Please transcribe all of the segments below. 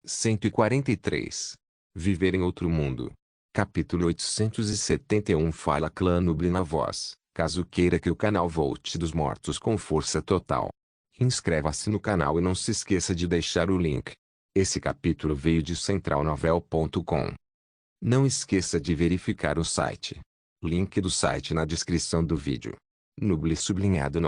143. Viver em outro mundo. Capítulo 871. Fala Clã Nubli na voz, caso queira que o canal volte dos mortos com força total. Inscreva-se no canal e não se esqueça de deixar o link. Esse capítulo veio de centralnovel.com. Não esqueça de verificar o site. Link do site na descrição do vídeo. Nubli sublinhado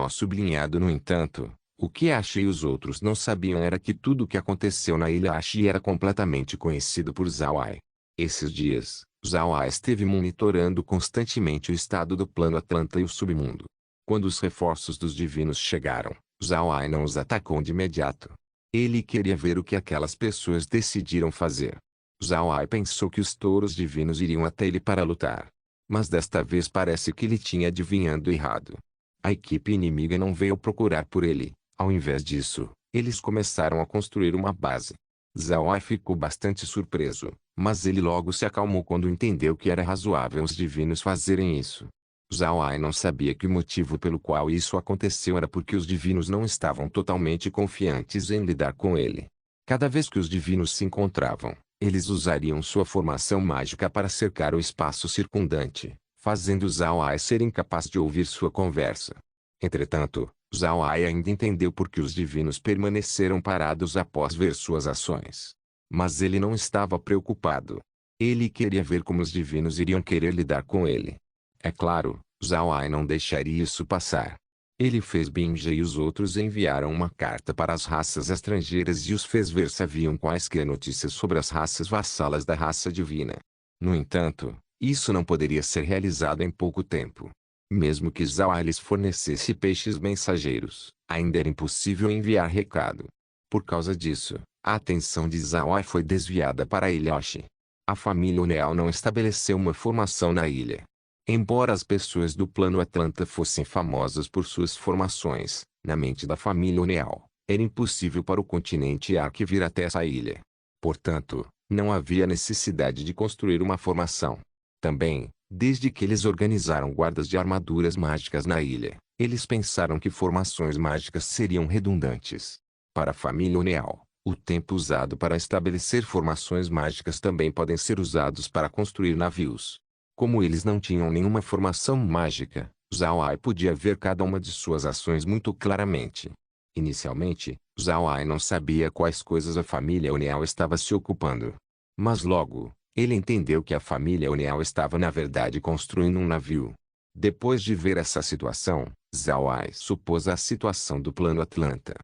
no entanto, o que Ashi e os outros não sabiam era que tudo o que aconteceu na ilha Ashi era completamente conhecido por Zawai. Esses dias, Zawai esteve monitorando constantemente o estado do plano Atlanta e o submundo. Quando os reforços dos divinos chegaram, Zawai não os atacou de imediato. Ele queria ver o que aquelas pessoas decidiram fazer. Zawai pensou que os touros divinos iriam até ele para lutar. Mas desta vez parece que ele tinha adivinhado errado. A equipe inimiga não veio procurar por ele. Ao invés disso, eles começaram a construir uma base. Zawai ficou bastante surpreso, mas ele logo se acalmou quando entendeu que era razoável os divinos fazerem isso. Zawai não sabia que o motivo pelo qual isso aconteceu era porque os divinos não estavam totalmente confiantes em lidar com ele. Cada vez que os divinos se encontravam, eles usariam sua formação mágica para cercar o espaço circundante, fazendo Zawai ser incapaz de ouvir sua conversa. Entretanto, Zawai ainda entendeu por que os divinos permaneceram parados após ver suas ações. Mas ele não estava preocupado. Ele queria ver como os divinos iriam querer lidar com ele. É claro, Zawai não deixaria isso passar. Ele fez Binja e os outros enviaram uma carta para as raças estrangeiras e os fez ver se haviam quaisquer notícias sobre as raças vassalas da raça divina. No entanto, isso não poderia ser realizado em pouco tempo. Mesmo que Zawai lhes fornecesse peixes mensageiros, ainda era impossível enviar recado. Por causa disso, a atenção de Zawai foi desviada para a ilha Ashi. A família Uneal não estabeleceu uma formação na ilha. Embora as pessoas do plano Atlanta fossem famosas por suas formações, na mente da família Uneal, era impossível para o continente Ark vir até essa ilha. Portanto, não havia necessidade de construir uma formação. Também, desde que eles organizaram guardas de armaduras mágicas na ilha, eles pensaram que formações mágicas seriam redundantes. Para a família Uneal, o tempo usado para estabelecer formações mágicas também podem ser usados para construir navios. Como eles não tinham nenhuma formação mágica, Zawai podia ver cada uma de suas ações muito claramente. Inicialmente, Zawai não sabia quais coisas a família Uneal estava se ocupando. Mas logo, ele entendeu que a família Uneal estava na verdade construindo um navio. Depois de ver essa situação, Zawai supôs a situação do plano Atlanta.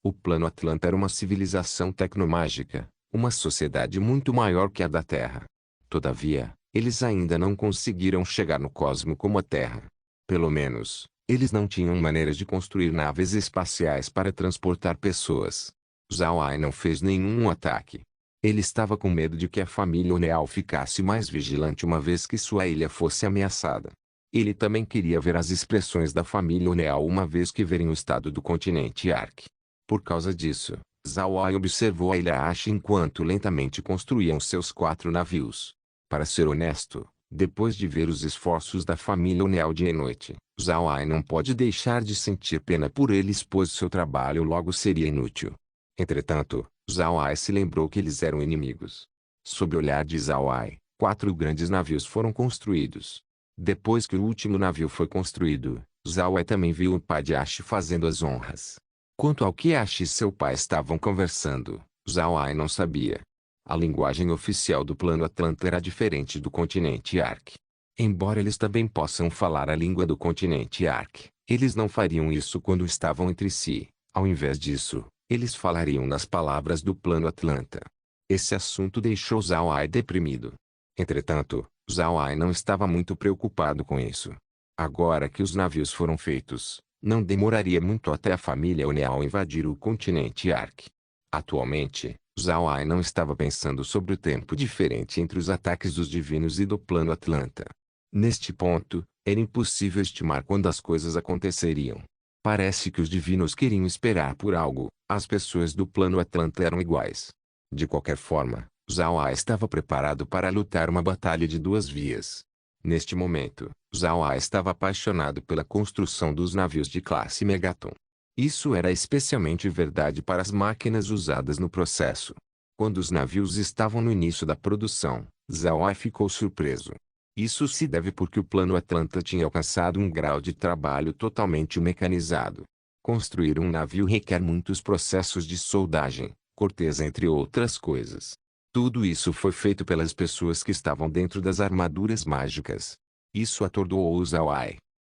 O plano Atlanta era uma civilização tecnomágica, uma sociedade muito maior que a da Terra. Todavia, eles ainda não conseguiram chegar no cosmo como a Terra. Pelo menos, eles não tinham maneiras de construir naves espaciais para transportar pessoas. Zawai não fez nenhum ataque. Ele estava com medo de que a família Uneal ficasse mais vigilante uma vez que sua ilha fosse ameaçada. Ele também queria ver as expressões da família Uneal uma vez que verem o estado do continente Ark. Por causa disso, Zawai observou a ilha Ashi enquanto lentamente construíam seus 4 navios. Para ser honesto, depois de ver os esforços da família Uneal dia e noite, Zawai não pode deixar de sentir pena por eles pois seu trabalho logo seria inútil. Entretanto, Zawai se lembrou que eles eram inimigos. Sob o olhar de Zawai, 4 grandes navios foram construídos. Depois que o último navio foi construído, Zawai também viu o pai de Ashi fazendo as honras. Quanto ao que Ashi e seu pai estavam conversando, Zawai não sabia. A linguagem oficial do plano Atlanta era diferente do continente Ark. Embora eles também possam falar a língua do continente Ark, eles não fariam isso quando estavam entre si. Ao invés disso, eles falariam nas palavras do plano Atlanta. Esse assunto deixou Zawai deprimido. Entretanto, Zawai não estava muito preocupado com isso. Agora que os navios foram feitos, não demoraria muito até a família Uneal invadir o continente Ark. Atualmente, Zawai não estava pensando sobre o tempo diferente entre os ataques dos divinos e do plano Atlanta. Neste ponto, era impossível estimar quando as coisas aconteceriam. Parece que os divinos queriam esperar por algo, as pessoas do plano Atlanta eram iguais. De qualquer forma, Zawai estava preparado para lutar uma batalha de 2 vias. Neste momento, Zawai estava apaixonado pela construção dos navios de classe Megaton. Isso era especialmente verdade para as máquinas usadas no processo. Quando os navios estavam no início da produção, Zhao ficou surpreso. Isso se deve porque o plano Atlanta tinha alcançado um grau de trabalho totalmente mecanizado. Construir um navio requer muitos processos de soldagem, corteza entre outras coisas. Tudo isso foi feito pelas pessoas que estavam dentro das armaduras mágicas. Isso atordoou Zhao.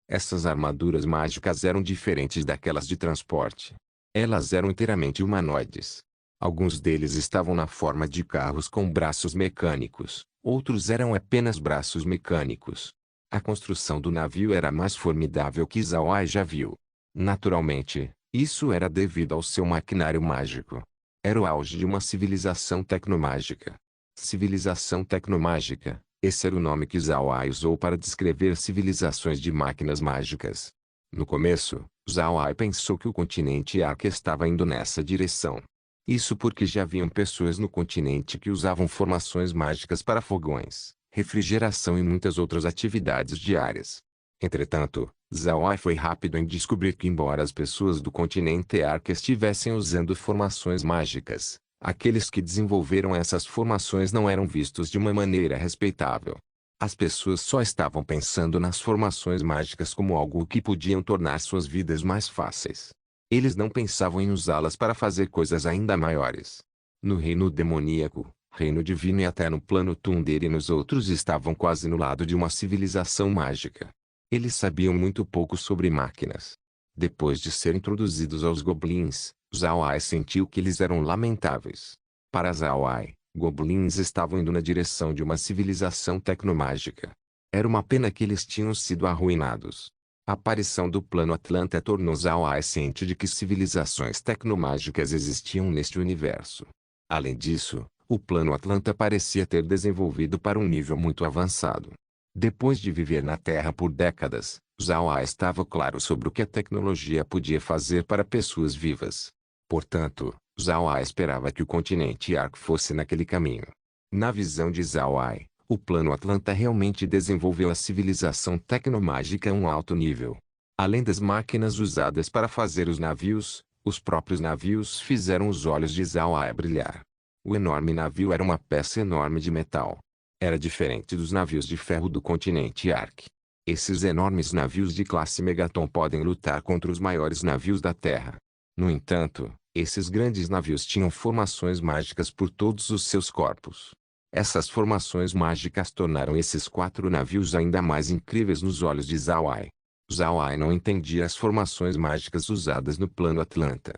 Essas armaduras mágicas eram diferentes daquelas de transporte. Elas eram inteiramente humanoides. Alguns deles estavam na forma de carros com braços mecânicos, outros eram apenas braços mecânicos. A construção do navio era a mais formidável que Zhao já viu. Naturalmente, isso era devido ao seu maquinário mágico. Era o auge de uma civilização tecnomágica. Civilização tecnomágica, esse era o nome que Zhao usou para descrever civilizações de máquinas mágicas. No começo, Zhao pensou que o continente Ark estava indo nessa direção. Isso porque já haviam pessoas no continente que usavam formações mágicas para fogões, refrigeração e muitas outras atividades diárias. Entretanto, Zhao foi rápido em descobrir que embora as pessoas do continente Ark estivessem usando formações mágicas, aqueles que desenvolveram essas formações não eram vistos de uma maneira respeitável. As pessoas só estavam pensando nas formações mágicas como algo que podiam tornar suas vidas mais fáceis. Eles não pensavam em usá-las para fazer coisas ainda maiores. No reino demoníaco, reino divino e até no plano Thunder e nos outros estavam quase no lado de uma civilização mágica. Eles sabiam muito pouco sobre máquinas. Depois de ser introduzidos aos goblins, Zhao sentiu que eles eram lamentáveis. Para Zhao, goblins estavam indo na direção de uma civilização tecnomágica. Era uma pena que eles tinham sido arruinados. A aparição do plano Atlanta tornou Zhao ciente de que civilizações tecnomágicas existiam neste universo. Além disso, o plano Atlanta parecia ter desenvolvido para um nível muito avançado. Depois de viver na Terra por décadas, Zhao estava claro sobre o que a tecnologia podia fazer para pessoas vivas. Portanto, Zhao esperava que o continente Ark fosse naquele caminho. Na visão de Zhao, o plano Atlanta realmente desenvolveu a civilização tecnomágica a um alto nível. Além das máquinas usadas para fazer os navios, os próprios navios fizeram os olhos de Zhao brilhar. O enorme navio era uma peça enorme de metal. Era diferente dos navios de ferro do continente Ark. Esses enormes navios de classe Megaton podem lutar contra os maiores navios da Terra. No entanto, esses grandes navios tinham formações mágicas por todos os seus corpos. Essas formações mágicas tornaram esses 4 navios ainda mais incríveis nos olhos de Zhao. Zhao não entendia as formações mágicas usadas no plano Atlanta.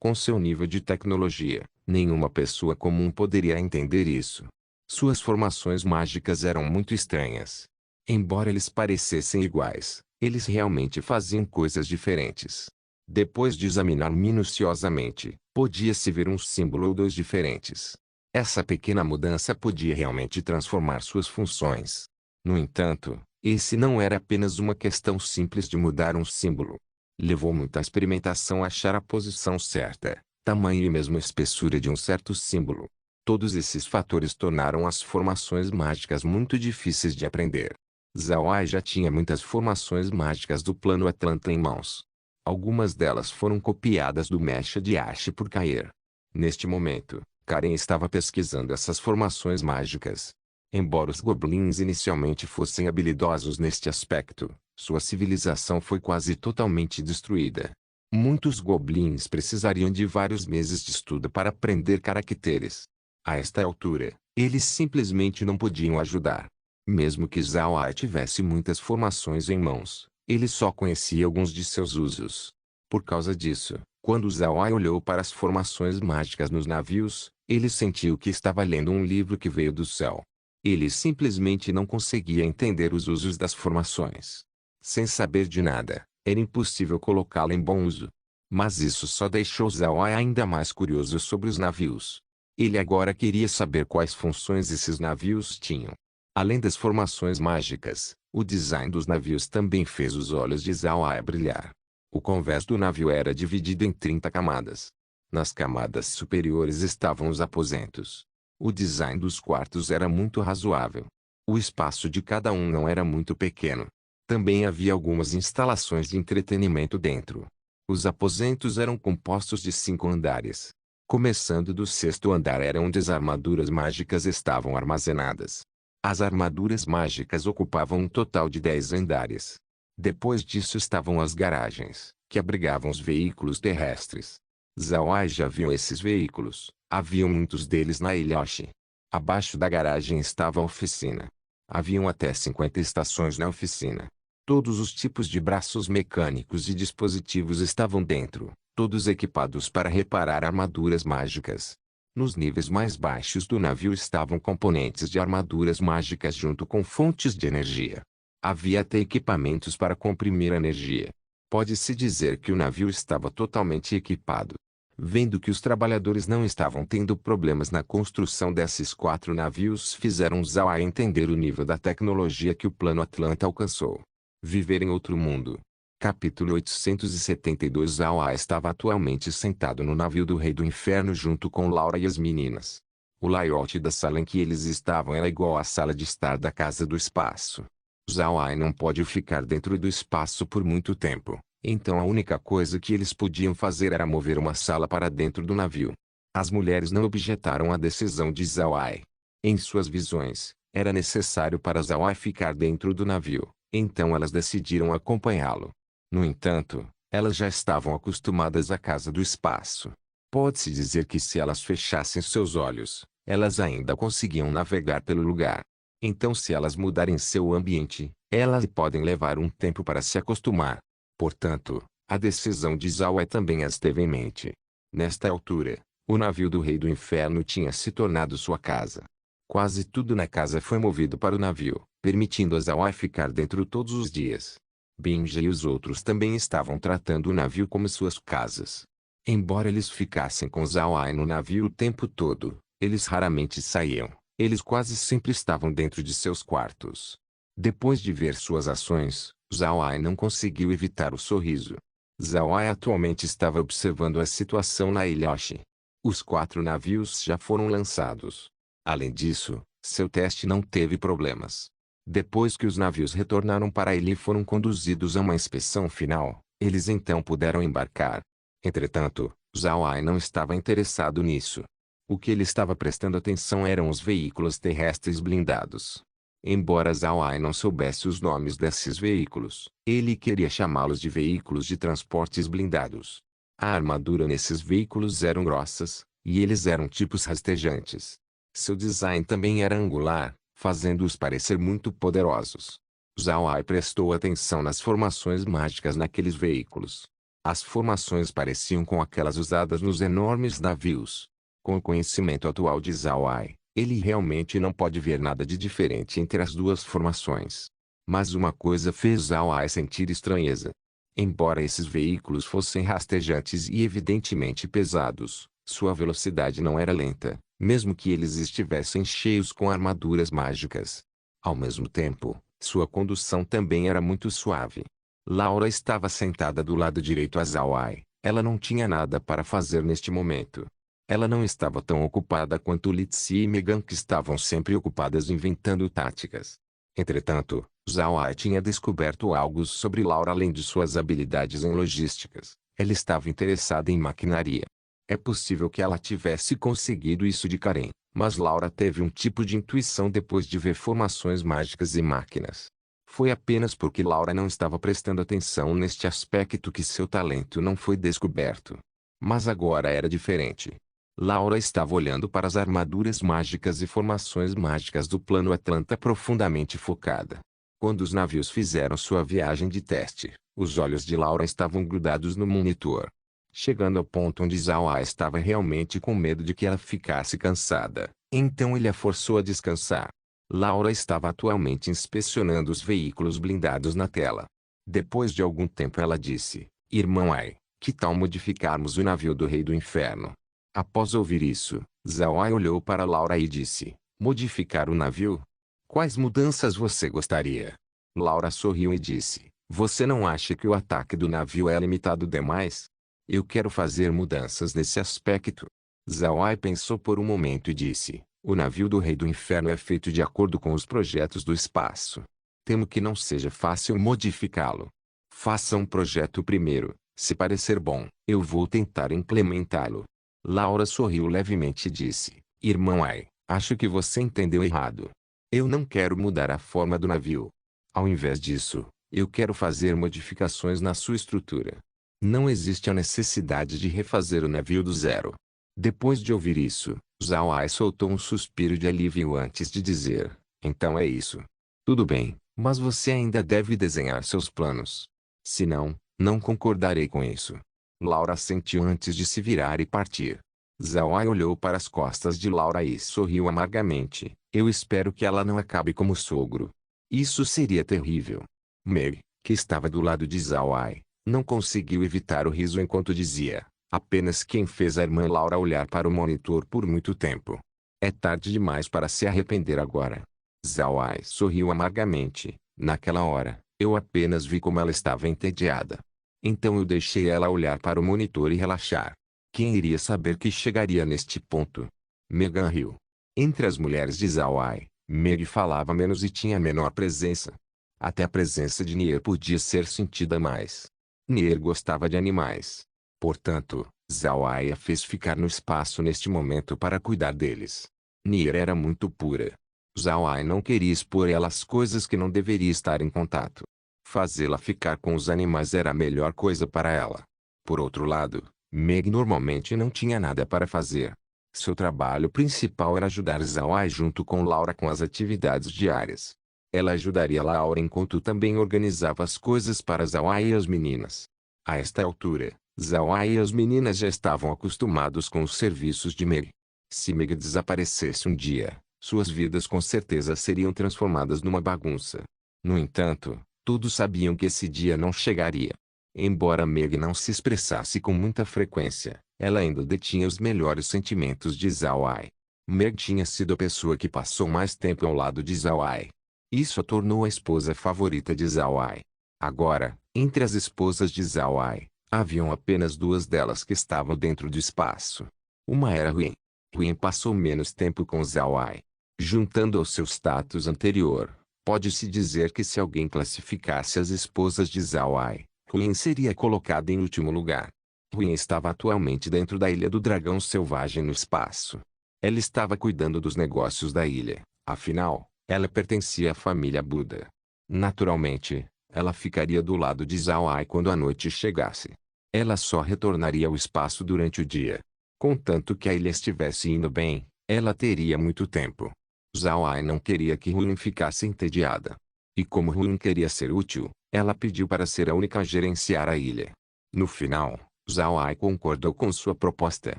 Com seu nível de tecnologia, nenhuma pessoa comum poderia entender isso. Suas formações mágicas eram muito estranhas. Embora eles parecessem iguais, eles realmente faziam coisas diferentes. Depois de examinar minuciosamente, podia-se ver um símbolo ou dois diferentes. Essa pequena mudança podia realmente transformar suas funções. No entanto, esse não era apenas uma questão simples de mudar um símbolo. Levou muita experimentação achar a posição certa, tamanho e mesmo espessura de um certo símbolo. Todos esses fatores tornaram as formações mágicas muito difíceis de aprender. Zhao já tinha muitas formações mágicas do plano Atlanta em mãos. Algumas delas foram copiadas do Mecha de Ash por Kair. Neste momento, Karen estava pesquisando essas formações mágicas. Embora os goblins inicialmente fossem habilidosos neste aspecto, sua civilização foi quase totalmente destruída. Muitos goblins precisariam de vários meses de estudo para aprender caracteres. A esta altura, eles simplesmente não podiam ajudar. Mesmo que Zhao tivesse muitas formações em mãos, ele só conhecia alguns de seus usos. Por causa disso, quando Zhao olhou para as formações mágicas nos navios, ele sentiu que estava lendo um livro que veio do céu. Ele simplesmente não conseguia entender os usos das formações. Sem saber de nada, era impossível colocá-la em bom uso. Mas isso só deixou Zhao ainda mais curioso sobre os navios. Ele agora queria saber quais funções esses navios tinham. Além das formações mágicas, o design dos navios também fez os olhos de Zhao brilhar. O convés do navio era dividido em 30 camadas. Nas camadas superiores estavam os aposentos. O design dos quartos era muito razoável. O espaço de cada um não era muito pequeno. Também havia algumas instalações de entretenimento dentro. Os aposentos eram compostos de 5 andares. Começando do sexto andar era onde as armaduras mágicas estavam armazenadas. As armaduras mágicas ocupavam um total de 10 andares. Depois disso estavam as garagens, que abrigavam os veículos terrestres. Zhao Ai já viu esses veículos, haviam muitos deles na ilha Oshi. Abaixo da garagem estava a oficina. Haviam até 50 estações na oficina. Todos os tipos de braços mecânicos e dispositivos estavam dentro, todos equipados para reparar armaduras mágicas. Nos níveis mais baixos do navio estavam componentes de armaduras mágicas junto com fontes de energia. Havia até equipamentos para comprimir energia. Pode-se dizer que o navio estava totalmente equipado. Vendo que os trabalhadores não estavam tendo problemas na construção desses 4 navios, fizeram Zhao Ai entender o nível da tecnologia que o plano Atlanta alcançou. Viver em outro mundo. Capítulo 872. Zhao Ai estava atualmente sentado no navio do Rei do Inferno junto com Laura e as meninas. O layout da sala em que eles estavam era igual à sala de estar da Casa do Espaço. Zhao Ai não pode ficar dentro do espaço por muito tempo, então a única coisa que eles podiam fazer era mover uma sala para dentro do navio. As mulheres não objetaram à decisão de Zhao Ai. Em suas visões, era necessário para Zhao Ai ficar dentro do navio, então elas decidiram acompanhá-lo. No entanto, elas já estavam acostumadas à Casa do Espaço. Pode-se dizer que se elas fechassem seus olhos, elas ainda conseguiam navegar pelo lugar. Então se elas mudarem seu ambiente, elas podem levar um tempo para se acostumar. Portanto, a decisão de Zhao Ai também as teve em mente. Nesta altura, o navio do Rei do Inferno tinha se tornado sua casa. Quase tudo na casa foi movido para o navio, permitindo a Zhao Ai ficar dentro todos os dias. Binja e os outros também estavam tratando o navio como suas casas. Embora eles ficassem com Zhao Ai no navio o tempo todo, eles raramente saíam. Eles quase sempre estavam dentro de seus quartos. Depois de ver suas ações, Zhao Ai não conseguiu evitar o sorriso. Zhao Ai atualmente estava observando a situação na ilha Oshi. Os 4 navios já foram lançados. Além disso, seu teste não teve problemas. Depois que os navios retornaram para a ilha e foram conduzidos a uma inspeção final, eles então puderam embarcar. Entretanto, Zhao Ai não estava interessado nisso. O que ele estava prestando atenção eram os veículos terrestres blindados. Embora Zhao Ai não soubesse os nomes desses veículos, ele queria chamá-los de veículos de transportes blindados. A armadura nesses veículos eram grossas, e eles eram tipos rastejantes. Seu design também era angular, fazendo-os parecer muito poderosos. Zhao Ai prestou atenção nas formações mágicas naqueles veículos. As formações pareciam com aquelas usadas nos enormes navios. Com o conhecimento atual de Zhao Ai, ele realmente não pode ver nada de diferente entre as duas formações. Mas uma coisa fez Zhao Ai sentir estranheza. Embora esses veículos fossem rastejantes e evidentemente pesados, sua velocidade não era lenta, mesmo que eles estivessem cheios com armaduras mágicas. Ao mesmo tempo, sua condução também era muito suave. Laura estava sentada do lado direito a Zhao Ai. Ela não tinha nada para fazer neste momento. Ela não estava tão ocupada quanto Litsi e Megan, que estavam sempre ocupadas inventando táticas. Entretanto, Zhao Ai tinha descoberto algo sobre Laura além de suas habilidades em logísticas. Ela estava interessada em maquinaria. É possível que ela tivesse conseguido isso de Karen, mas Laura teve um tipo de intuição depois de ver formações mágicas e máquinas. Foi apenas porque Laura não estava prestando atenção neste aspecto que seu talento não foi descoberto. Mas agora era diferente. Laura estava olhando para as armaduras mágicas e formações mágicas do plano Atlanta profundamente focada. Quando os navios fizeram sua viagem de teste, os olhos de Laura estavam grudados no monitor. Chegando ao ponto onde Zhao Ai estava realmente com medo de que ela ficasse cansada, então ele a forçou a descansar. Laura estava atualmente inspecionando os veículos blindados na tela. Depois de algum tempo ela disse, Irmão Ai, que tal modificarmos o navio do Rei do Inferno? Após ouvir isso, Zhao Ai olhou para Laura e disse, modificar o navio? Quais mudanças você gostaria? Laura sorriu e disse, você não acha que o ataque do navio é limitado demais? Eu quero fazer mudanças nesse aspecto. Zhao Ai pensou por um momento e disse, o navio do Rei do Inferno é feito de acordo com os projetos do espaço. Temo que não seja fácil modificá-lo. Faça um projeto primeiro, se parecer bom, eu vou tentar implementá-lo. Laura sorriu levemente e disse: Irmão Ai, acho que você entendeu errado. Eu não quero mudar a forma do navio. Ao invés disso, eu quero fazer modificações na sua estrutura. Não existe a necessidade de refazer o navio do zero. Depois de ouvir isso, Zhao Ai soltou um suspiro de alívio antes de dizer: Então é isso. Tudo bem, mas você ainda deve desenhar seus planos. Se não, não concordarei com isso. Laura assentiu antes de se virar e partir. Zhao Ai olhou para as costas de Laura e sorriu amargamente. Eu espero que ela não acabe como sogro. Isso seria terrível. Meg, que estava do lado de Zhao Ai, não conseguiu evitar o riso enquanto dizia: apenas quem fez a irmã Laura olhar para o monitor por muito tempo. É tarde demais para se arrepender agora. Zhao Ai sorriu amargamente. Naquela hora, eu apenas vi como ela estava entediada. Então eu deixei ela olhar para o monitor e relaxar. Quem iria saber que chegaria neste ponto? Megan riu. Entre as mulheres de Zhao Ai, Meg falava menos e tinha menor presença. Até a presença de Nier podia ser sentida mais. Nier gostava de animais. Portanto, Zhao Ai a fez ficar no espaço neste momento para cuidar deles. Nier era muito pura. Zhao Ai não queria expor ela às coisas que não deveria estar em contato. Fazê-la ficar com os animais era a melhor coisa para ela. Por outro lado, Meg normalmente não tinha nada para fazer. Seu trabalho principal era ajudar Zhao Ai junto com Laura com as atividades diárias. Ela ajudaria Laura enquanto também organizava as coisas para Zhao Ai e as meninas. A esta altura, Zhao Ai e as meninas já estavam acostumados com os serviços de Meg. Se Meg desaparecesse um dia, suas vidas com certeza seriam transformadas numa bagunça. No entanto, todos sabiam que esse dia não chegaria. Embora Meg não se expressasse com muita frequência, ela ainda detinha os melhores sentimentos de Zhao Ai. Meg tinha sido a pessoa que passou mais tempo ao lado de Zhao Ai. Isso a tornou a esposa favorita de Zhao Ai. Agora, entre as esposas de Zhao Ai, haviam apenas duas delas que estavam dentro do espaço. Uma era Huyen. Huyen passou menos tempo com Zhao Ai. Juntando ao seu status anterior, pode-se dizer que se alguém classificasse as esposas de Zhao Ai, Huyen seria colocada em último lugar. Huyen estava atualmente dentro da Ilha do Dragão Selvagem no espaço. Ela estava cuidando dos negócios da ilha, afinal, ela pertencia à família Buda. Naturalmente, ela ficaria do lado de Zhao Ai quando a noite chegasse. Ela só retornaria ao espaço durante o dia. Contanto que a ilha estivesse indo bem, ela teria muito tempo. Zhao Ai não queria que Huyen ficasse entediada. E como Huyen queria ser útil, ela pediu para ser a única a gerenciar a ilha. No final, Zhao Ai concordou com sua proposta.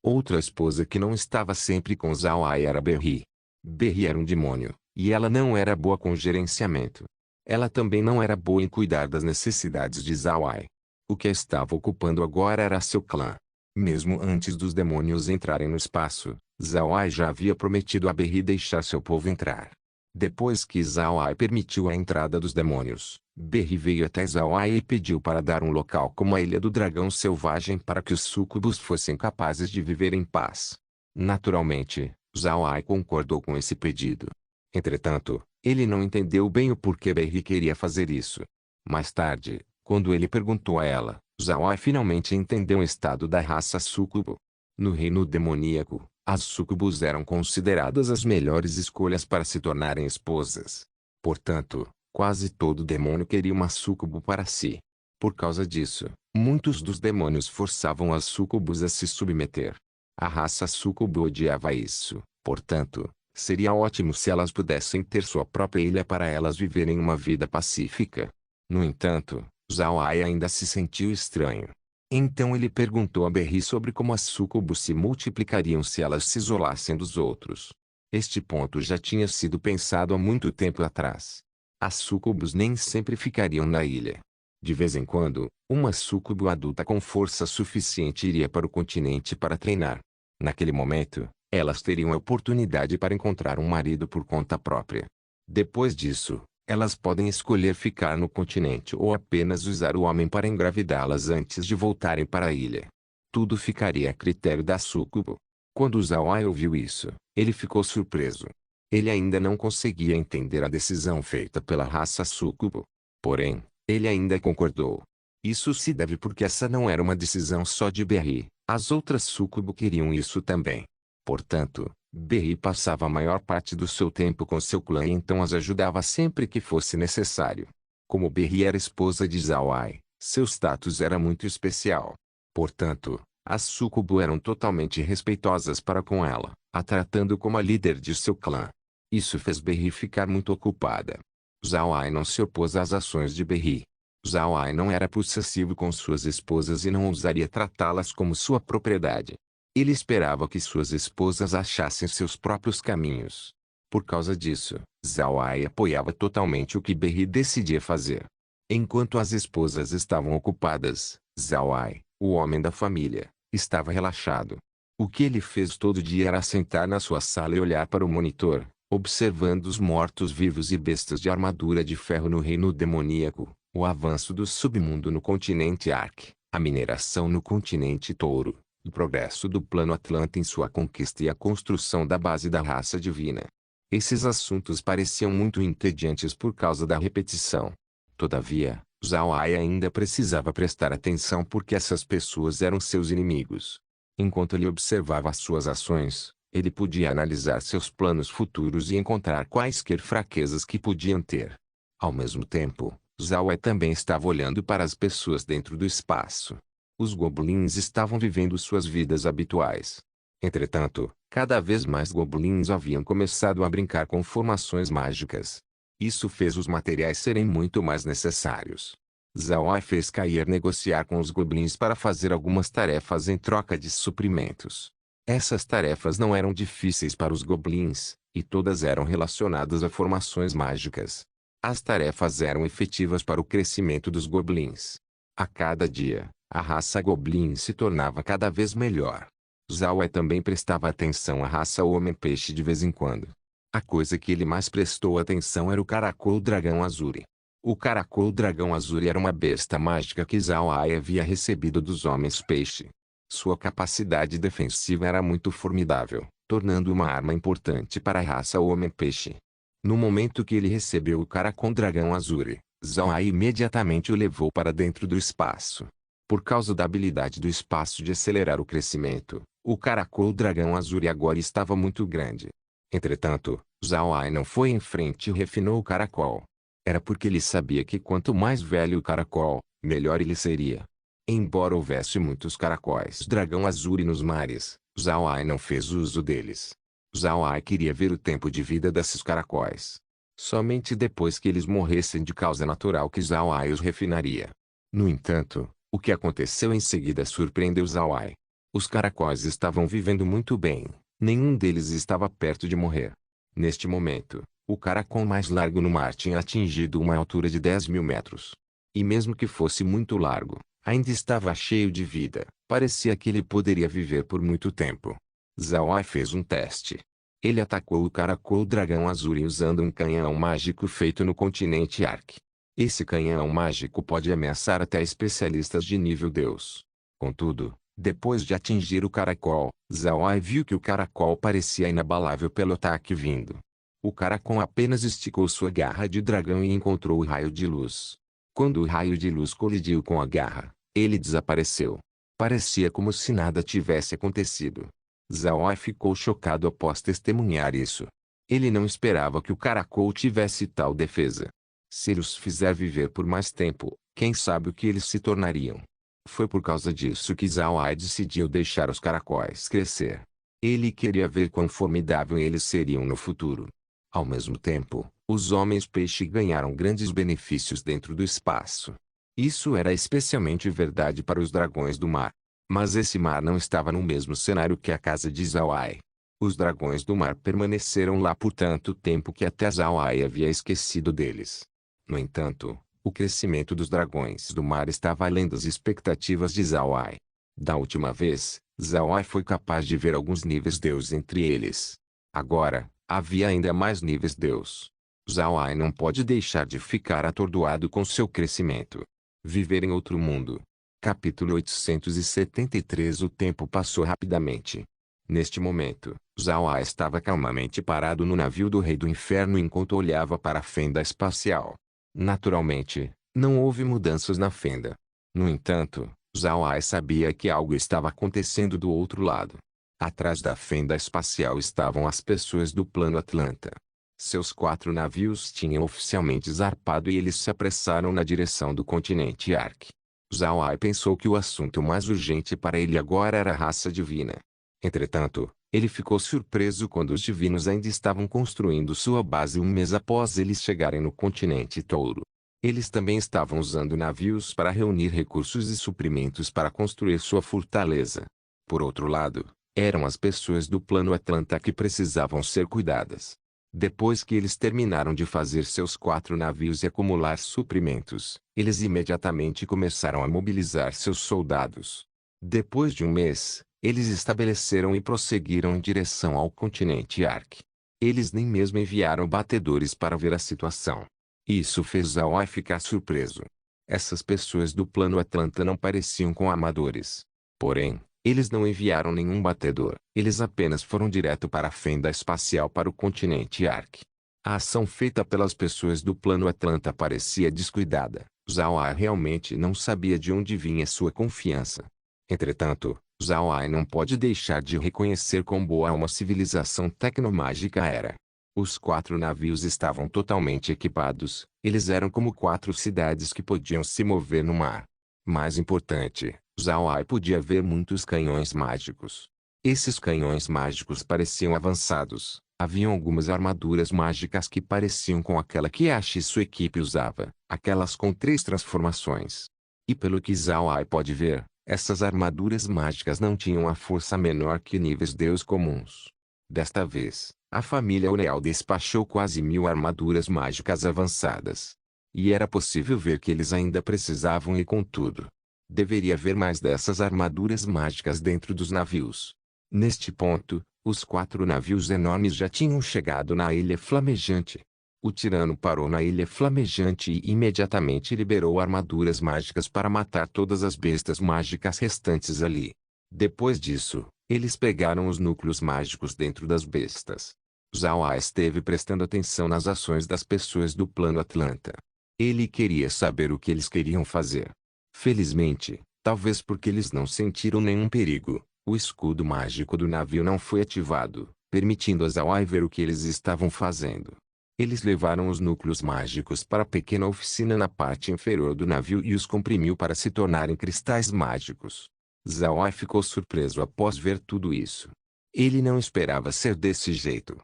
Outra esposa que não estava sempre com Zhao Ai era Berri. Berri era um demônio, e ela não era boa com gerenciamento. Ela também não era boa em cuidar das necessidades de Zhao Ai. O que a estava ocupando agora era seu clã. Mesmo antes dos demônios entrarem no espaço, Zhao Ai já havia prometido a Berri deixar seu povo entrar. Depois que Zhao Ai permitiu a entrada dos demônios, Berri veio até Zhao Ai e pediu para dar um local como a Ilha do Dragão Selvagem para que os súcubos fossem capazes de viver em paz. Naturalmente, Zhao Ai concordou com esse pedido. Entretanto, ele não entendeu bem o porquê Berri queria fazer isso. Mais tarde, quando ele perguntou a ela, Zhao Ai finalmente entendeu o estado da raça súcubo. No reino demoníaco, as súcubos eram consideradas as melhores escolhas para se tornarem esposas. Portanto, quase todo demônio queria uma súcubo para si. Por causa disso, muitos dos demônios forçavam as súcubos a se submeter. A raça súcubo odiava isso, portanto, seria ótimo se elas pudessem ter sua própria ilha para elas viverem uma vida pacífica. No entanto, Zhao Ai ainda se sentiu estranho. Então ele perguntou a Berri sobre como as súcubos se multiplicariam se elas se isolassem dos outros. Este ponto já tinha sido pensado há muito tempo atrás. As súcubos nem sempre ficariam na ilha. De vez em quando, uma súcubo adulta com força suficiente iria para o continente para treinar. Naquele momento, elas teriam a oportunidade para encontrar um marido por conta própria. Depois disso, elas podem escolher ficar no continente ou apenas usar o homem para engravidá-las antes de voltarem para a ilha. Tudo ficaria a critério da súcubo. Quando Zhao Ai ouviu isso, ele ficou surpreso. Ele ainda não conseguia entender a decisão feita pela raça súcubo. Porém, ele ainda concordou. Isso se deve porque essa não era uma decisão só de Berri, As outras sucubo queriam isso também. Portanto, Berri passava a maior parte do seu tempo com seu clã e então as ajudava sempre que fosse necessário. Como Berri era esposa de Zawai, seu status era muito especial. Portanto, as sucubo eram totalmente respeitosas para com ela, a tratando como a líder de seu clã. Isso fez Berri ficar muito ocupada. Zawai não se opôs às ações de Berri. Zawai não era possessivo com suas esposas e não ousaria tratá-las como sua propriedade. Ele esperava que suas esposas achassem seus próprios caminhos. Por causa disso, Zawai apoiava totalmente o que Berri decidia fazer. Enquanto as esposas estavam ocupadas, Zawai, o homem da família, estava relaxado. O que ele fez todo dia era sentar na sua sala e olhar para o monitor, observando os mortos-vivos e bestas de armadura de ferro no reino demoníaco, o avanço do submundo no continente Ark, a mineração no continente Touro, o progresso do plano Atlante em sua conquista e a construção da base da raça divina. Esses assuntos pareciam muito entediantes por causa da repetição. Todavia, Zawai ainda precisava prestar atenção porque essas pessoas eram seus inimigos. Enquanto ele observava suas ações, ele podia analisar seus planos futuros e encontrar quaisquer fraquezas que podiam ter. Ao mesmo tempo, Zawai também estava olhando para as pessoas dentro do espaço. Os goblins estavam vivendo suas vidas habituais. Entretanto, cada vez mais goblins haviam começado a brincar com formações mágicas. Isso fez os materiais serem muito mais necessários. Zawai fez Kair negociar com os goblins para fazer algumas tarefas em troca de suprimentos. Essas tarefas não eram difíceis para os goblins, e todas eram relacionadas a formações mágicas. As tarefas eram efetivas para o crescimento dos goblins. A cada dia, a raça goblin se tornava cada vez melhor. Zawai também prestava atenção à raça homem-peixe de vez em quando. A coisa que ele mais prestou atenção era o caracol dragão azuri. O caracol dragão azuri era uma besta mágica que Zawai havia recebido dos homens-peixe. Sua capacidade defensiva era muito formidável, tornando uma arma importante para a raça homem-peixe. No momento que ele recebeu o caracol dragão azuri, Zawai imediatamente o levou para dentro do espaço. Por causa da habilidade do espaço de acelerar o crescimento, o caracol dragão azuri agora estava muito grande. Entretanto, Zawai não foi em frente e refinou o caracol. Era porque ele sabia que quanto mais velho o caracol, melhor ele seria. Embora houvesse muitos caracóis dragão azuri nos mares, Zawai não fez uso deles. Zawai queria ver o tempo de vida desses caracóis. Somente depois que eles morressem de causa natural que Zawai os refinaria. No entanto, o que aconteceu em seguida surpreendeu Zawai. Os caracóis estavam vivendo muito bem, nenhum deles estava perto de morrer. Neste momento, o caracol mais largo no mar tinha atingido uma altura de 10.000 metros. E mesmo que fosse muito largo, ainda estava cheio de vida, parecia que ele poderia viver por muito tempo. Zawai fez um teste. Ele atacou o caracol dragão azul usando um canhão mágico feito no continente Ark. Esse canhão mágico pode ameaçar até especialistas de nível Deus. Contudo, depois de atingir o caracol, Zawai viu que o caracol parecia inabalável pelo ataque vindo. O caracol apenas esticou sua garra de dragão e encontrou o raio de luz. Quando o raio de luz colidiu com a garra, ele desapareceu. Parecia como se nada tivesse acontecido. Zawai ficou chocado após testemunhar isso. Ele não esperava que o caracol tivesse tal defesa. Se ele os fizer viver por mais tempo, quem sabe o que eles se tornariam. Foi por causa disso que Zawai decidiu deixar os caracóis crescer. Ele queria ver quão formidável eles seriam no futuro. Ao mesmo tempo, os homens-peixe ganharam grandes benefícios dentro do espaço. Isso era especialmente verdade para os dragões do mar. Mas esse mar não estava no mesmo cenário que a casa de Zawai. Os dragões do mar permaneceram lá por tanto tempo que até Zawai havia esquecido deles. No entanto, o crescimento dos dragões do mar estava além das expectativas de Zawai. Da última vez, Zawai foi capaz de ver alguns níveis Deus entre eles. Agora, havia ainda mais níveis Deus. Zawai não pode deixar de ficar atordoado com seu crescimento. Viver em outro mundo. Capítulo 873. O tempo passou rapidamente. Neste momento, Zawai estava calmamente parado no navio do Rei do Inferno enquanto olhava para a fenda espacial. Naturalmente, não houve mudanças na fenda. No entanto, Zhao Ai sabia que algo estava acontecendo do outro lado. Atrás da fenda espacial estavam as pessoas do plano Atlanta. Seus 4 navios tinham oficialmente zarpado e eles se apressaram na direção do continente Ark. Zhao Ai pensou que o assunto mais urgente para ele agora era a raça divina. Entretanto, ele ficou surpreso quando os divinos ainda estavam construindo sua base um mês após eles chegarem no continente Touro. Eles também estavam usando navios para reunir recursos e suprimentos para construir sua fortaleza. Por outro lado, eram as pessoas do plano Atlanta que precisavam ser cuidadas. Depois que eles terminaram de fazer seus 4 navios e acumular suprimentos, eles imediatamente começaram a mobilizar seus soldados. Depois de um mês, eles estabeleceram e prosseguiram em direção ao continente Ark. Eles nem mesmo enviaram batedores para ver a situação. Isso fez Zhao Ai ficar surpreso. Essas pessoas do plano Atlanta não pareciam com amadores. Porém, eles não enviaram nenhum batedor. Eles apenas foram direto para a fenda espacial para o continente Ark. A ação feita pelas pessoas do plano Atlanta parecia descuidada. Zhao Ai realmente não sabia de onde vinha sua confiança. Entretanto, Zhao Ai não pode deixar de reconhecer quão boa uma civilização tecnomágica era. Os 4 navios estavam totalmente equipados. Eles eram como 4 cidades que podiam se mover no mar. Mais importante, Zhao Ai podia ver muitos canhões mágicos. Esses canhões mágicos pareciam avançados. Haviam algumas armaduras mágicas que pareciam com aquela que Ash e sua equipe usava, aquelas com 3 transformações. E pelo que Zhao Ai pode ver, essas armaduras mágicas não tinham a força menor que níveis deus comuns. Desta vez, a família Uriel despachou quase 1000 armaduras mágicas avançadas. E era possível ver que eles ainda precisavam e contudo, deveria haver mais dessas armaduras mágicas dentro dos navios. Neste ponto, os 4 navios enormes já tinham chegado na Ilha Flamejante. O tirano parou na Ilha Flamejante e imediatamente liberou armaduras mágicas para matar todas as bestas mágicas restantes ali. Depois disso, eles pegaram os núcleos mágicos dentro das bestas. Zhao Ai esteve prestando atenção nas ações das pessoas do plano Atlanta. Ele queria saber o que eles queriam fazer. Felizmente, talvez porque eles não sentiram nenhum perigo, o escudo mágico do navio não foi ativado, permitindo a Zhao Ai ver o que eles estavam fazendo. Eles levaram os núcleos mágicos para a pequena oficina na parte inferior do navio e os comprimiu para se tornarem cristais mágicos. Zhao Ai ficou surpreso após ver tudo isso. Ele não esperava ser desse jeito.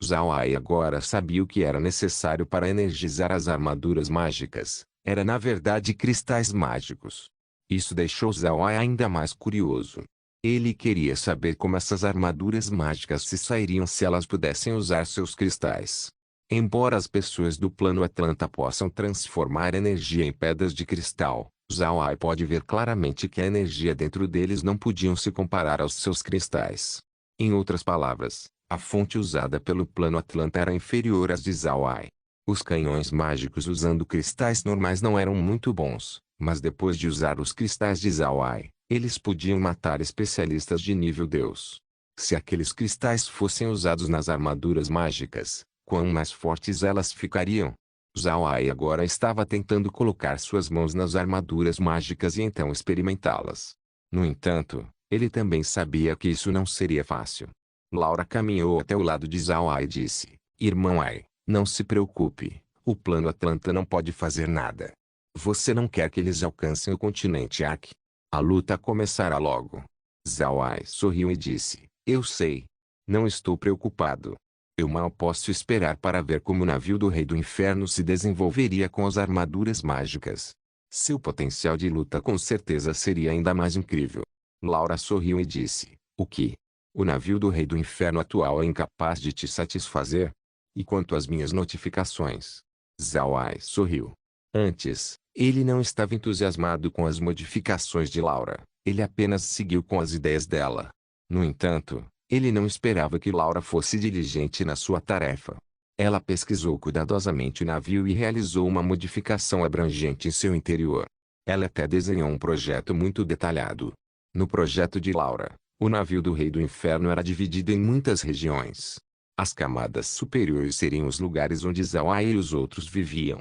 Zhao Ai agora sabia o que era necessário para energizar as armaduras mágicas. Era na verdade cristais mágicos. Isso deixou Zhao Ai ainda mais curioso. Ele queria saber como essas armaduras mágicas se sairiam se elas pudessem usar seus cristais. Embora as pessoas do plano Atlanta possam transformar energia em pedras de cristal, Zhao Ai pode ver claramente que a energia dentro deles não podiam se comparar aos seus cristais. Em outras palavras, a fonte usada pelo plano Atlanta era inferior às de Zhao Ai. Os canhões mágicos usando cristais normais não eram muito bons, mas depois de usar os cristais de Zhao Ai, eles podiam matar especialistas de nível Deus. Se aqueles cristais fossem usados nas armaduras mágicas, quão mais fortes elas ficariam? Zhao Ai agora estava tentando colocar suas mãos nas armaduras mágicas e então experimentá-las. No entanto, ele também sabia que isso não seria fácil. Laura caminhou até o lado de Zhao Ai e disse: "Irmão Ai, não se preocupe, o plano Atlanta não pode fazer nada. Você não quer que eles alcancem o continente Ark? A luta começará logo." Zhao Ai sorriu e disse: "Eu sei. Não estou preocupado. Eu mal posso esperar para ver como o navio do Rei do Inferno se desenvolveria com as armaduras mágicas. Seu potencial de luta com certeza seria ainda mais incrível." Laura sorriu e disse: "O que? O navio do Rei do Inferno atual é incapaz de te satisfazer? E quanto às minhas notificações?" Zhao Ai sorriu. Antes, ele não estava entusiasmado com as modificações de Laura. Ele apenas seguiu com as ideias dela. No entanto, ele não esperava que Laura fosse diligente na sua tarefa. Ela pesquisou cuidadosamente o navio e realizou uma modificação abrangente em seu interior. Ela até desenhou um projeto muito detalhado. No projeto de Laura, o navio do Rei do Inferno era dividido em muitas regiões. As camadas superiores seriam os lugares onde Zhao Ai e os outros viviam.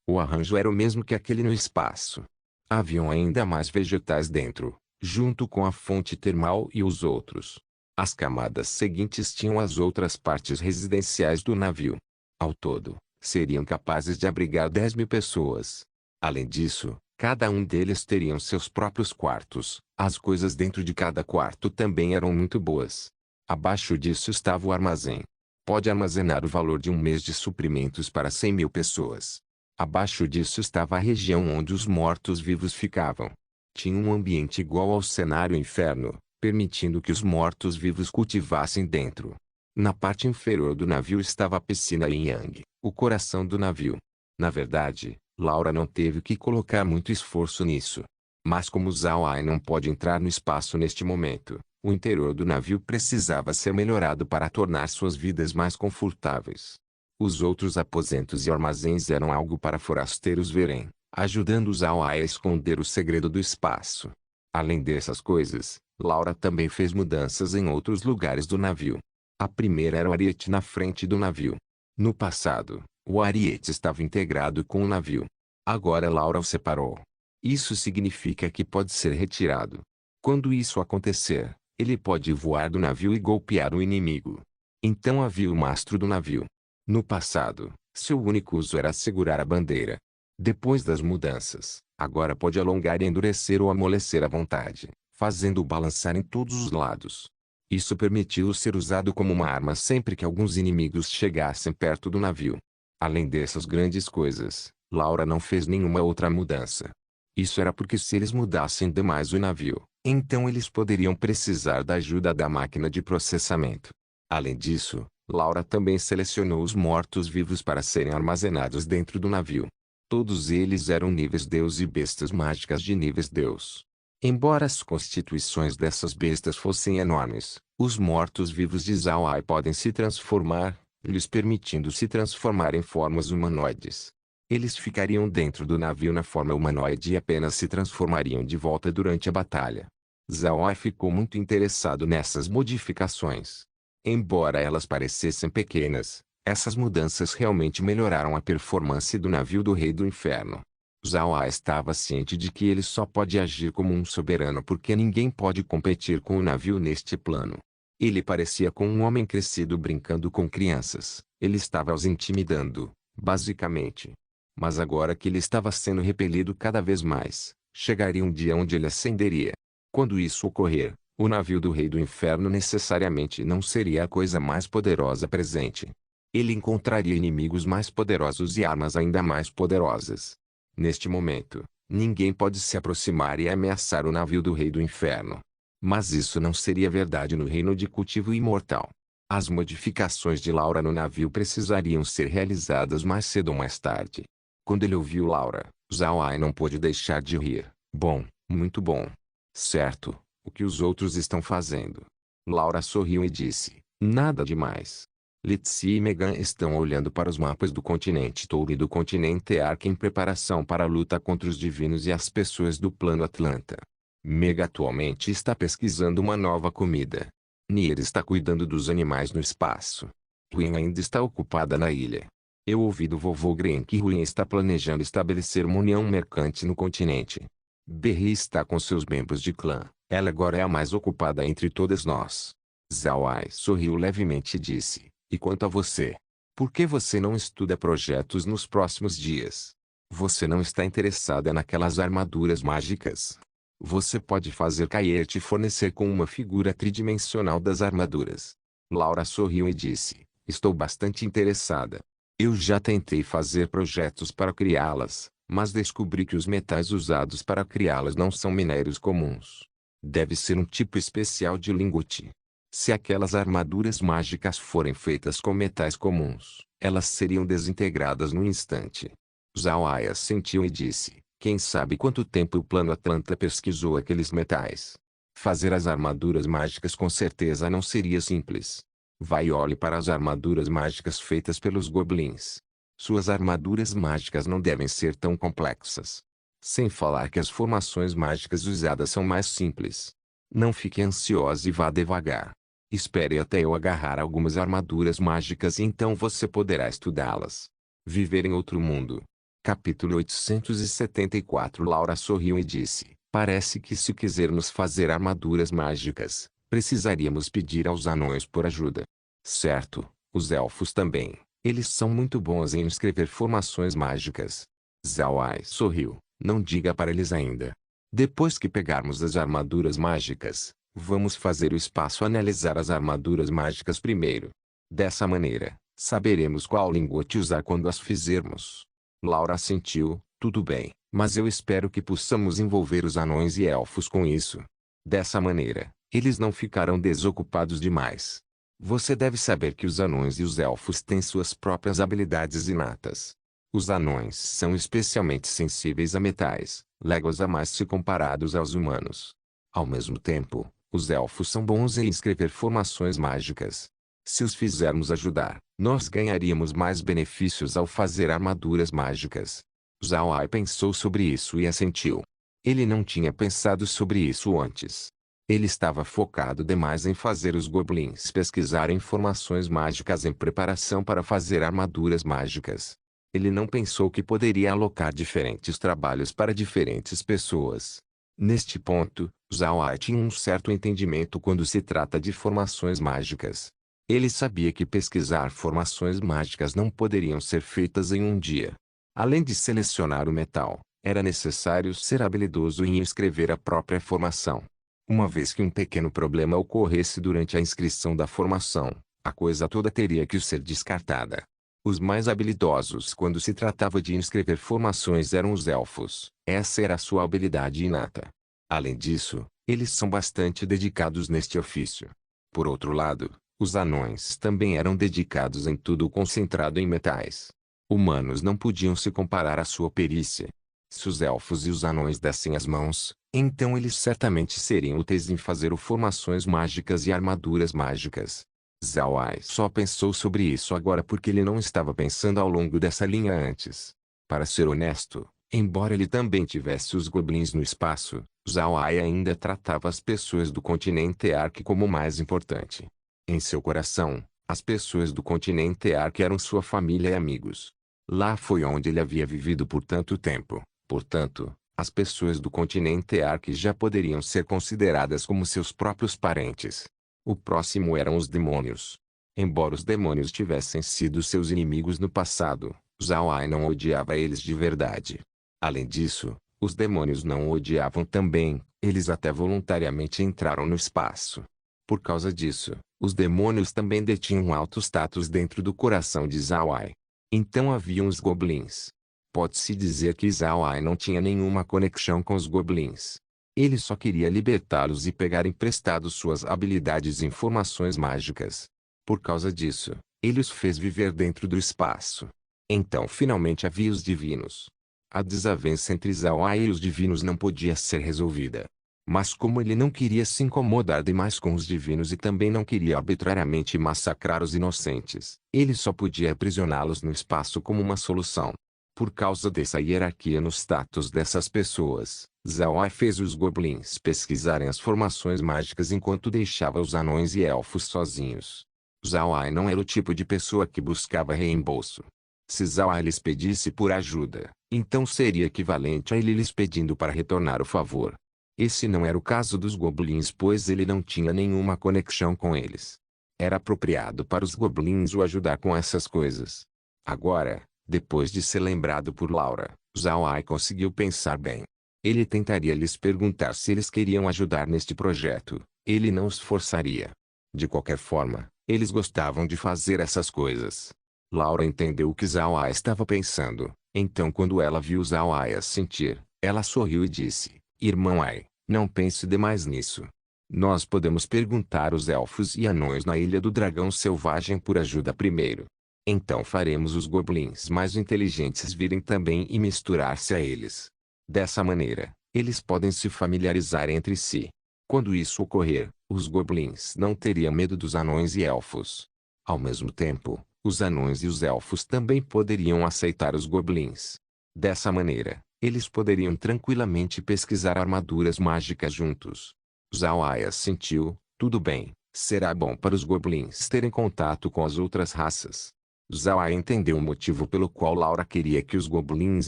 O arranjo era o mesmo que aquele no espaço. Haviam ainda mais vegetais dentro, junto com a fonte termal e os outros. As camadas seguintes tinham as outras partes residenciais do navio. Ao todo, seriam capazes de abrigar 10.000 pessoas. Além disso, cada um deles teriam seus próprios quartos. As coisas dentro de cada quarto também eram muito boas. Abaixo disso estava o armazém. Pode armazenar o valor de um mês de suprimentos para 100.000 pessoas. Abaixo disso estava a região onde os mortos-vivos ficavam. Tinha um ambiente igual ao cenário inferno, permitindo que os mortos-vivos cultivassem dentro. Na parte inferior do navio estava a piscina Yin Yang, o coração do navio. Na verdade, Laura não teve que colocar muito esforço nisso. Mas como Zhao Ai não pode entrar no espaço neste momento, o interior do navio precisava ser melhorado para tornar suas vidas mais confortáveis. Os outros aposentos e armazéns eram algo para forasteiros verem, ajudando Zhao Ai a esconder o segredo do espaço. Além dessas coisas, Laura também fez mudanças em outros lugares do navio. A primeira era o ariete na frente do navio. No passado, o ariete estava integrado com o navio. Agora Laura o separou. Isso significa que pode ser retirado. Quando isso acontecer, ele pode voar do navio e golpear o inimigo. Então havia o mastro do navio. No passado, seu único uso era segurar a bandeira. Depois das mudanças, agora pode alongar e endurecer ou amolecer à vontade, fazendo-o balançar em todos os lados. Isso permitiu-o ser usado como uma arma sempre que alguns inimigos chegassem perto do navio. Além dessas grandes coisas, Laura não fez nenhuma outra mudança. Isso era porque se eles mudassem demais o navio, então eles poderiam precisar da ajuda da máquina de processamento. Além disso, Laura também selecionou os mortos-vivos para serem armazenados dentro do navio. Todos eles eram níveis Deus e bestas mágicas de níveis Deus. Embora as constituições dessas bestas fossem enormes, os mortos-vivos de Zhao Ai podem se transformar, lhes permitindo se transformar em formas humanoides. Eles ficariam dentro do navio na forma humanoide e apenas se transformariam de volta durante a batalha. Zhao Ai ficou muito interessado nessas modificações. Embora elas parecessem pequenas, essas mudanças realmente melhoraram a performance do navio do Rei do Inferno. Zhao Ai estava ciente de que ele só pode agir como um soberano porque ninguém pode competir com o navio neste plano. Ele parecia com um homem crescido brincando com crianças. Ele estava os intimidando, basicamente. Mas agora que ele estava sendo repelido cada vez mais, chegaria um dia onde ele ascenderia. Quando isso ocorrer, o navio do Rei do Inferno necessariamente não seria a coisa mais poderosa presente. Ele encontraria inimigos mais poderosos e armas ainda mais poderosas. Neste momento, ninguém pode se aproximar e ameaçar o navio do Rei do Inferno. Mas isso não seria verdade no reino de cultivo imortal. As modificações de Laura no navio precisariam ser realizadas mais cedo ou mais tarde. Quando ele ouviu Laura, Zhao Ai não pôde deixar de rir. Bom, muito bom. Certo, o que os outros estão fazendo? Laura sorriu e disse, nada demais. Litsi e Megan estão olhando para os mapas do continente Touro e do continente Ark em preparação para a luta contra os divinos e as pessoas do plano Atlanta. Mega atualmente está pesquisando uma nova comida. Nier está cuidando dos animais no espaço. Ruin ainda está ocupada na ilha. Eu ouvi do vovô Green que Ruin está planejando estabelecer uma união mercante no continente. Berry está com seus membros de clã. Ela agora é a mais ocupada entre todas nós. Zhao Ai sorriu levemente e disse, e quanto a você? Por que você não estuda projetos nos próximos dias? Você não está interessada naquelas armaduras mágicas? Você pode fazer Kair te fornecer com uma figura tridimensional das armaduras. Laura sorriu e disse, estou bastante interessada. Eu já tentei fazer projetos para criá-las, mas descobri que os metais usados para criá-las não são minérios comuns. Deve ser um tipo especial de lingote. Se aquelas armaduras mágicas forem feitas com metais comuns, elas seriam desintegradas no instante. Zhao Ai assentiu e disse, quem sabe quanto tempo o plano Atlanta pesquisou aqueles metais. Fazer as armaduras mágicas com certeza não seria simples. Vai e olhe para as armaduras mágicas feitas pelos goblins. Suas armaduras mágicas não devem ser tão complexas. Sem falar que as formações mágicas usadas são mais simples. Não fique ansiosa e vá devagar. Espere até eu agarrar algumas armaduras mágicas e então você poderá estudá-las. Viver em outro mundo. Capítulo 874. Laura sorriu e disse: parece que se quisermos fazer armaduras mágicas, precisaríamos pedir aos anões por ajuda. Certo, os elfos também. Eles são muito bons em escrever formações mágicas. Zawai sorriu. Não diga para eles ainda. Depois que pegarmos as armaduras mágicas, vamos fazer o espaço analisar as armaduras mágicas primeiro. Dessa maneira, saberemos qual lingote usar quando as fizermos. Laura assentiu. Tudo bem, mas eu espero que possamos envolver os anões e elfos com isso. Dessa maneira, eles não ficarão desocupados demais. Você deve saber que os anões e os elfos têm suas próprias habilidades inatas. Os anões são especialmente sensíveis a metais, léguas a mais se comparados aos humanos. Ao mesmo tempo, os elfos são bons em escrever formações mágicas. Se os fizermos ajudar, nós ganharíamos mais benefícios ao fazer armaduras mágicas. Zawai pensou sobre isso e assentiu. Ele não tinha pensado sobre isso antes. Ele estava focado demais em fazer os goblins pesquisarem formações mágicas em preparação para fazer armaduras mágicas. Ele não pensou que poderia alocar diferentes trabalhos para diferentes pessoas. Neste ponto, Zawai tinha um certo entendimento quando se trata de formações mágicas. Ele sabia que pesquisar formações mágicas não poderiam ser feitas em um dia. Além de selecionar o metal, era necessário ser habilidoso em escrever a própria formação. Uma vez que um pequeno problema ocorresse durante a inscrição da formação, a coisa toda teria que ser descartada. Os mais habilidosos quando se tratava de inscrever formações eram os elfos. Essa era a sua habilidade inata. Além disso, eles são bastante dedicados neste ofício. Por outro lado, os anões também eram dedicados em tudo concentrado em metais. Humanos não podiam se comparar à sua perícia. Se os elfos e os anões dessem as mãos, então eles certamente seriam úteis em fazer formações mágicas e armaduras mágicas. Zawai só pensou sobre isso agora porque ele não estava pensando ao longo dessa linha antes. Para ser honesto, embora ele também tivesse os goblins no espaço, Zawai ainda tratava as pessoas do continente Ark como o mais importante. Em seu coração, as pessoas do continente Ark eram sua família e amigos. Lá foi onde ele havia vivido por tanto tempo. Portanto, as pessoas do continente Ark já poderiam ser consideradas como seus próprios parentes. O próximo eram os demônios. Embora os demônios tivessem sido seus inimigos no passado, Zawai não odiava eles de verdade. Além disso, os demônios não o odiavam também, eles até voluntariamente entraram no espaço. Por causa disso, os demônios também detinham um alto status dentro do coração de Zawai. Então haviam os goblins. Pode-se dizer que Zawai não tinha nenhuma conexão com os goblins. Ele só queria libertá-los e pegar emprestado suas habilidades em formações mágicas. Por causa disso, ele os fez viver dentro do espaço. Então finalmente havia os divinos. A desavença entre Zawai e os divinos não podia ser resolvida. Mas como ele não queria se incomodar demais com os divinos e também não queria arbitrariamente massacrar os inocentes, ele só podia aprisioná-los no espaço como uma solução. Por causa dessa hierarquia no status dessas pessoas, Zawai fez os goblins pesquisarem as formações mágicas enquanto deixava os anões e elfos sozinhos. Zawai não era o tipo de pessoa que buscava reembolso. Se Zawai lhes pedisse por ajuda, então seria equivalente a ele lhes pedindo para retornar o favor. Esse não era o caso dos goblins pois ele não tinha nenhuma conexão com eles. Era apropriado para os goblins o ajudar com essas coisas. Agora, depois de ser lembrado por Laura, Zawai conseguiu pensar bem. Ele tentaria lhes perguntar se eles queriam ajudar neste projeto. Ele não os forçaria. De qualquer forma, eles gostavam de fazer essas coisas. Laura entendeu o que Zawai estava pensando. Então quando ela viu Zawai assentir, ela sorriu e disse: Irmão Ai, não pense demais nisso. Nós podemos perguntar aos elfos e anões na Ilha do Dragão Selvagem por ajuda primeiro. Então faremos os goblins mais inteligentes virem também e misturar-se a eles. Dessa maneira, eles podem se familiarizar entre si. Quando isso ocorrer, os goblins não teriam medo dos anões e elfos. Ao mesmo tempo, os anões e os elfos também poderiam aceitar os goblins. Dessa maneira, eles poderiam tranquilamente pesquisar armaduras mágicas juntos. Zawai assentiu. Tudo bem, será bom para os goblins terem contato com as outras raças. Zhao Ai entendeu o motivo pelo qual Laura queria que os goblins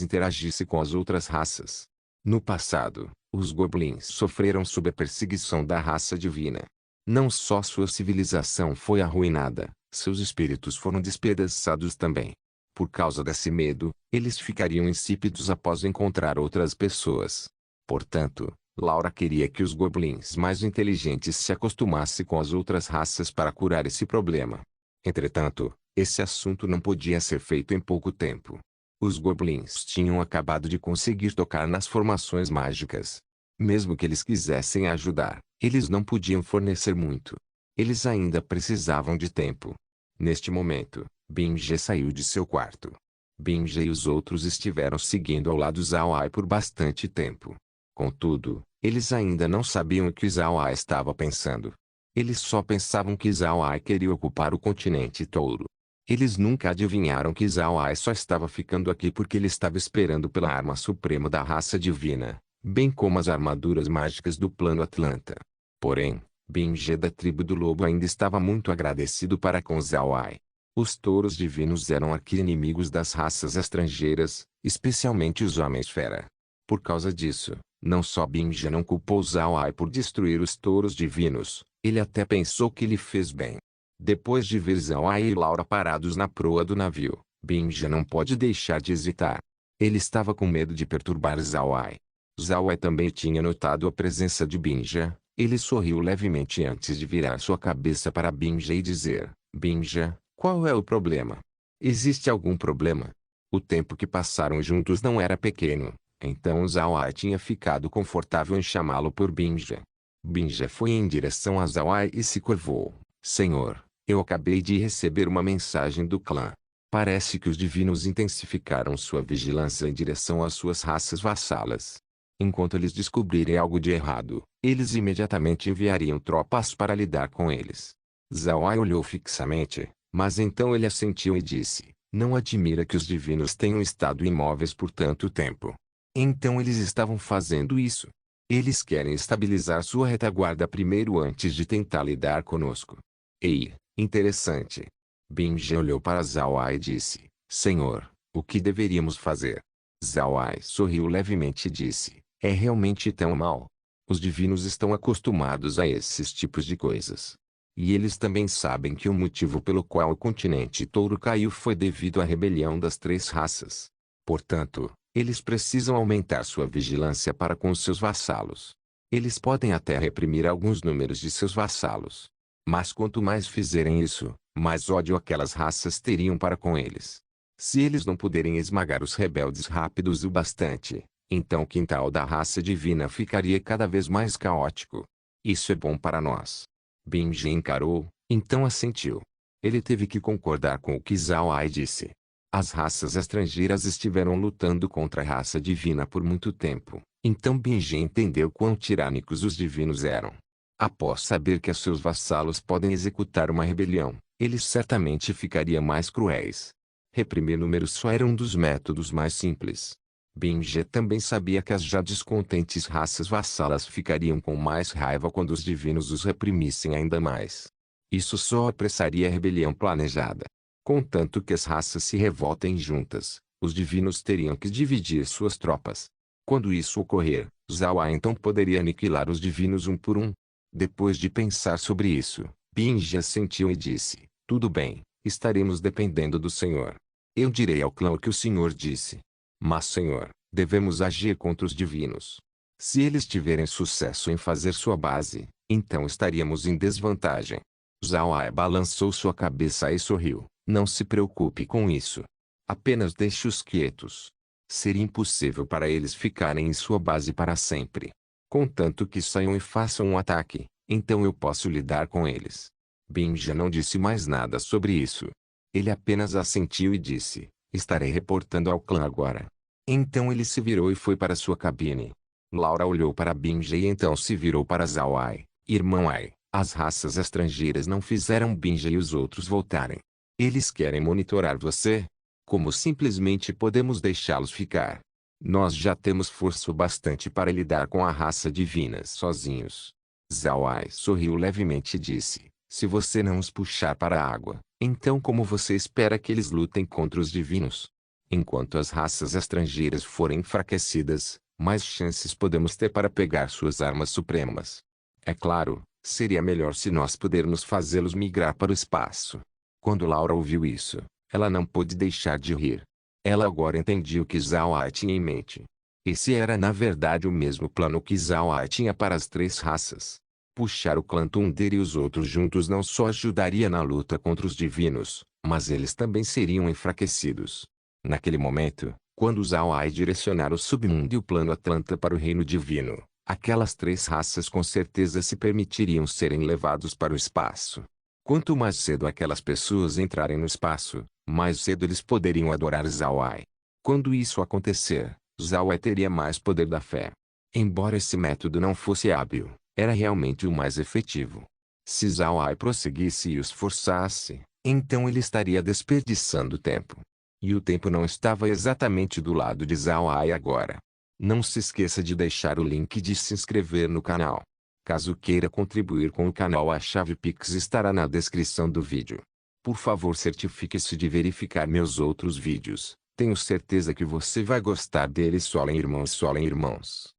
interagissem com as outras raças. No passado, os goblins sofreram sob a perseguição da raça divina. Não só sua civilização foi arruinada, seus espíritos foram despedaçados também. Por causa desse medo, eles ficariam insípidos após encontrar outras pessoas. Portanto, Laura queria que os goblins mais inteligentes se acostumassem com as outras raças para curar esse problema. Entretanto, esse assunto não podia ser feito em pouco tempo. Os goblins tinham acabado de conseguir tocar nas formações mágicas. Mesmo que eles quisessem ajudar, eles não podiam fornecer muito. Eles ainda precisavam de tempo. Neste momento, Binge saiu de seu quarto. Binge e os outros estiveram seguindo ao lado Zhao Ai por bastante tempo. Contudo, eles ainda não sabiam o que Zhao Ai estava pensando. Eles só pensavam que Zhao Ai queria ocupar o continente touro. Eles nunca adivinharam que Zhao Ai só estava ficando aqui porque ele estava esperando pela arma suprema da raça divina, bem como as armaduras mágicas do plano Atlanta. Porém, Binge da tribo do lobo ainda estava muito agradecido para com Zhao Ai. Os touros divinos eram arqui-inimigos das raças estrangeiras, especialmente os homens-fera. Por causa disso, não só Binge não culpou Zhao Ai por destruir os touros divinos, ele até pensou que ele fez bem. Depois de ver Zhao Ai e Laura parados na proa do navio, Binge não pode deixar de hesitar. Ele estava com medo de perturbar Zhao Ai. Zhao Ai também tinha notado a presença de Binge. Ele sorriu levemente antes de virar sua cabeça para Binge e dizer: Binge, qual é o problema? Existe algum problema? O tempo que passaram juntos não era pequeno, então Zhao Ai tinha ficado confortável em chamá-lo por Binge. Binge foi em direção a Zhao Ai e se curvou. Senhor, eu acabei de receber uma mensagem do clã. Parece que os divinos intensificaram sua vigilância em direção às suas raças vassalas. Enquanto eles descobrirem algo de errado, eles imediatamente enviariam tropas para lidar com eles. Zhao Ai olhou fixamente, mas então ele assentiu e disse: não admira que os divinos tenham estado imóveis por tanto tempo. Então eles estavam fazendo isso. Eles querem estabilizar sua retaguarda primeiro antes de tentar lidar conosco. Ei, interessante. Binge olhou para Zhao Ai e disse: Senhor, o que deveríamos fazer? Zhao Ai sorriu levemente e disse: é realmente tão mal? Os divinos estão acostumados a esses tipos de coisas. E eles também sabem que o motivo pelo qual o continente touro caiu foi devido à rebelião das três raças. Portanto, eles precisam aumentar sua vigilância para com os seus vassalos. Eles podem até reprimir alguns números de seus vassalos. Mas quanto mais fizerem isso, mais ódio aquelas raças teriam para com eles. Se eles não puderem esmagar os rebeldes rápidos o bastante, então o quintal da raça divina ficaria cada vez mais caótico. Isso é bom para nós. Binge encarou, então assentiu. Ele teve que concordar com o que Zhao Ai disse. As raças estrangeiras estiveram lutando contra a raça divina por muito tempo, então Binge entendeu quão tirânicos os divinos eram. Após saber que seus vassalos podem executar uma rebelião, eles certamente ficariam mais cruéis. Reprimir números só era um dos métodos mais simples. Binge também sabia que as já descontentes raças vassalas ficariam com mais raiva quando os divinos os reprimissem ainda mais. Isso só apressaria a rebelião planejada. Contanto que as raças se revoltem juntas, os divinos teriam que dividir suas tropas. Quando isso ocorrer, Zhao Ai então poderia aniquilar os divinos um por um. Depois de pensar sobre isso, Binge assentiu e disse: tudo bem, estaremos dependendo do Senhor. Eu direi ao clã o que o Senhor disse. Mas Senhor, devemos agir contra os divinos. Se eles tiverem sucesso em fazer sua base, então estaríamos em desvantagem. Zhao Ai balançou sua cabeça e sorriu. Não se preocupe com isso. Apenas deixe-os quietos. Seria impossível para eles ficarem em sua base para sempre. Contanto que saiam e façam um ataque, então eu posso lidar com eles. Binge não disse mais nada sobre isso. Ele apenas assentiu e disse: estarei reportando ao clã agora. Então ele se virou e foi para sua cabine. Laura olhou para Binge e então se virou para Zhao Ai. Irmão Ai, as raças estrangeiras não fizeram Binge e os outros voltarem. Eles querem monitorar você? Como simplesmente podemos deixá-los ficar? Nós já temos força o bastante para lidar com a raça divina sozinhos. Zhao Ai sorriu levemente e disse: se você não os puxar para a água, Então como você espera que eles lutem contra os divinos? Enquanto as raças estrangeiras forem enfraquecidas, mais chances podemos ter para pegar suas armas supremas. É claro, seria melhor se nós pudermos fazê-los migrar para o espaço. Quando Laura ouviu isso, ela não pôde deixar de rir. Ela agora entendia o que Zhao Ai tinha em mente. Esse era na verdade o mesmo plano que Zhao Ai tinha para as três raças. Puxar o clã Thunder e os outros juntos não só ajudaria na luta contra os divinos, mas eles também seriam enfraquecidos. Naquele momento, quando Zhao Ai direcionar o submundo e o plano Atlanta para o reino divino, aquelas três raças com certeza se permitiriam serem levados para o espaço. Quanto mais cedo aquelas pessoas entrarem no espaço, mais cedo eles poderiam adorar Zhao Ai. Quando isso acontecer, Zhao Ai teria mais poder da fé. Embora esse método não fosse hábil, era realmente o mais efetivo. Se Zhao Ai prosseguisse e os forçasse, então ele estaria desperdiçando tempo. E o tempo não estava exatamente do lado de Zhao Ai agora. Não se esqueça de deixar o link de se inscrever no canal. Caso queira contribuir com o canal, a chave Pix estará na descrição do vídeo. Por favor, certifique-se de verificar meus outros vídeos. Tenho certeza que você vai gostar deles. Solem irmãos, solem irmãos.